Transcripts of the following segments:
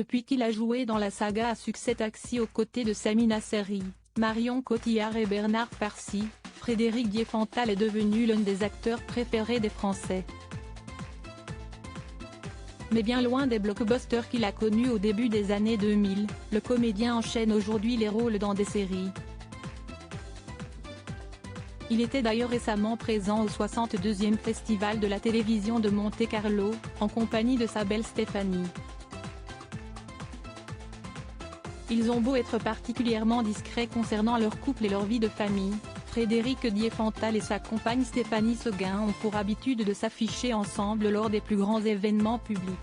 Depuis qu'il a joué dans la saga à succès Taxi aux côtés de Samina Seri, Marion Cotillard et Bernard Farcy, Frédéric Diefenthal est devenu l'un des acteurs préférés des Français. Mais bien loin des blockbusters qu'il a connus au début des années 2000, le comédien enchaîne aujourd'hui les rôles dans des séries. Il était d'ailleurs récemment présent au 62e Festival de la télévision de Monte-Carlo, en compagnie de sa belle Stéphanie. Ils ont beau être particulièrement discrets concernant leur couple et leur vie de famille, Frédéric Diefenthal et sa compagne Stéphanie Seguin ont pour habitude de s'afficher ensemble lors des plus grands événements publics.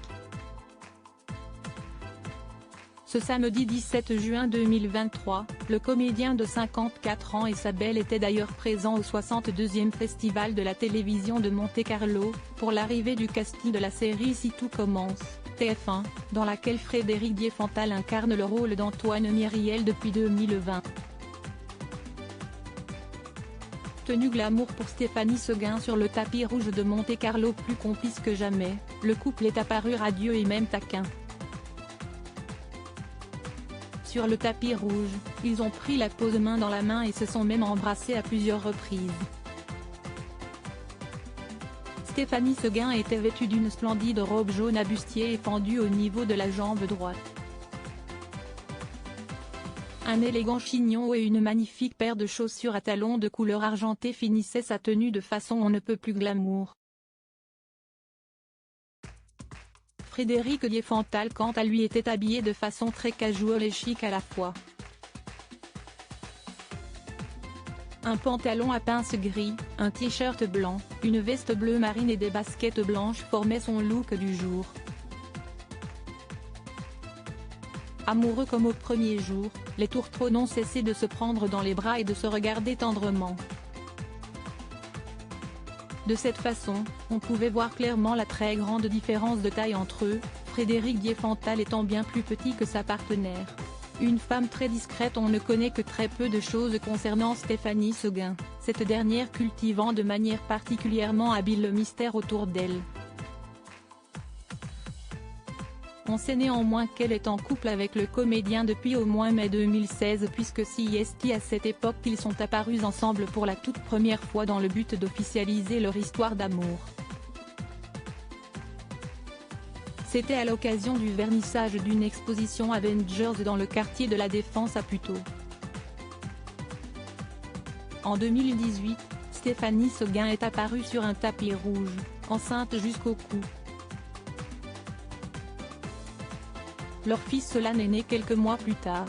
Ce samedi 17 juin 2023, le comédien de 54 ans et sa belle étaient d'ailleurs présents au 62e Festival de la télévision de Monte-Carlo, pour l'arrivée du casting de la série Si tout commence, TF1, dans laquelle Frédéric Diefenthal incarne le rôle d'Antoine Myriel depuis 2020. Tenue glamour pour Stéphanie Seguin sur le tapis rouge de Monte-Carlo, plus complice que jamais, le couple est apparu radieux et même taquin. Sur le tapis rouge, ils ont pris la pose main dans la main et se sont même embrassés à plusieurs reprises. Stéphanie Seguin était vêtue d'une splendide robe jaune à bustier et pendue au niveau de la jambe droite. Un élégant chignon et une magnifique paire de chaussures à talons de couleur argentée finissaient sa tenue de façon on ne peut plus glamour. Frédéric Diefenthal quant à lui était habillé de façon très casual et chic à la fois. Un pantalon à pince gris, un t-shirt blanc, une veste bleu marine et des baskets blanches formaient son look du jour. Amoureux comme au premier jour, les tourtereaux n'ont cessé de se prendre dans les bras et de se regarder tendrement. De cette façon, on pouvait voir clairement la très grande différence de taille entre eux, Frédéric Diefenthal étant bien plus petit que sa partenaire. Une femme très discrète, on ne connaît que très peu de choses concernant Stéphanie Seguin, cette dernière cultivant de manière particulièrement habile le mystère autour d'elle. On sait néanmoins qu'elle est en couple avec le comédien depuis au moins mai 2016 puisque c'est à cette époque qu'ils sont apparus ensemble pour la toute première fois dans le but d'officialiser leur histoire d'amour. C'était à l'occasion du vernissage d'une exposition Avengers dans le quartier de la Défense à Puteaux. En 2018, Stéphanie Seguin est apparue sur un tapis rouge, enceinte jusqu'au cou. Leur fils Solane est né quelques mois plus tard.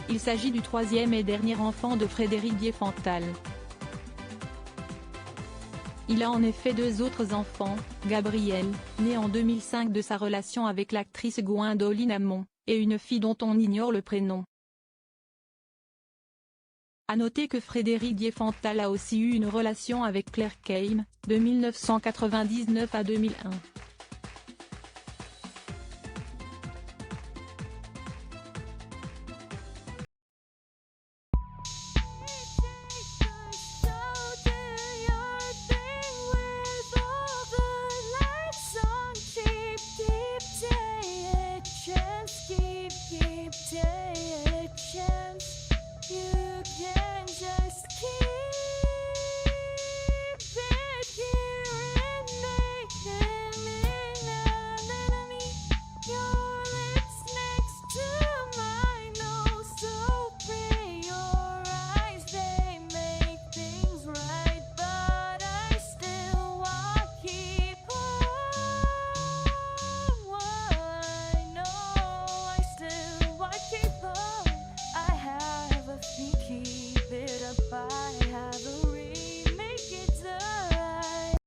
Il s'agit du troisième et dernier enfant de Frédéric Diefenthal. Il a en effet deux autres enfants, Gabriel, né en 2005 de sa relation avec l'actrice Gwendoline Amon, et une fille dont on ignore le prénom. À noter que Frédéric Diefenthal a aussi eu une relation avec Claire Keim, de 1999 à 2001.